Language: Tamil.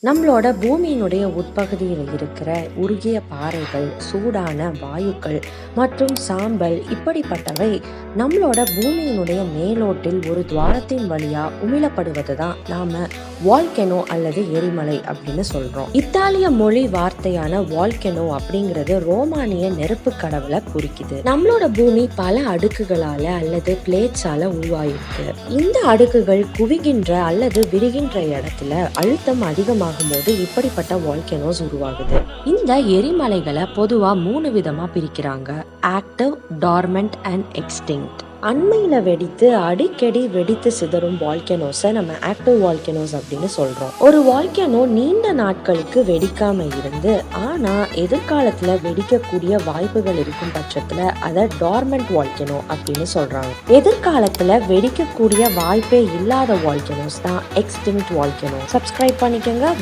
நம்மளோட பூமியினுடைய உட்பகுதியில் இருக்கிற உருகிய பாறைகள், சூடான வாயுக்கள் மற்றும் சாம்பல் இப்படிப்பட்டவை நம்மளோட பூமியினுடைய மேலோட்டில் ஒரு துவாரத்தின் வழியா உமிழப்படுவது தான் நாம வால்கனோ அல்லது எரிமலை அப்படின்னு சொல்றோம். இத்தாலிய மொழி வார்த்தையான வால்கனோ அப்படிங்கிறது ரோமானிய நெருப்பு கடவுளை குறிக்குது. நம்மளோட பூமி பல அடுக்குகளால அல்லது பிளேட்ஸால உருவாயிருக்கு. இந்த அடுக்குகள் குவிகின்ற அல்லது விரிகின்ற இடத்துல அழுத்தம் அதிகமாக போது இப்படிப்பட்ட வால்கனோஸ் உருவாகுது. இந்த எரிமலைகளை பொதுவா 3 விதமா பிரிக்கிறாங்க: ஆக்டிவ், டார்மெண்ட் அண்ட் எக்ஸ்டிங்க்ட். அண்மையில வெடித்து அடிக்கடி வெடித்து சிதறும் வால்கனோஸை நம்ம ஆக்டிவ் வால்கனோஸ் அப்படின்னு சொல்றோம். ஒரு வால்கனோ நீண்ட நாட்களுக்கு வெடிக்காம இருந்து ஆனா எதிர்காலத்துல வெடிக்கக்கூடிய வாய்ப்புகள் இருக்கும் பட்சத்துல அதை டார்மெண்ட் வால்கனோ அப்படின்னு சொல்றாங்க. எதிர்காலத்துல வெடிக்கக்கூடிய வாய்ப்பே இல்லாத வால்கனோஸ் தான் எக்ஸ்டிங்க்ட் வால்கனோ. சப்ஸ்கிரைப் பண்ணிக்கங்க.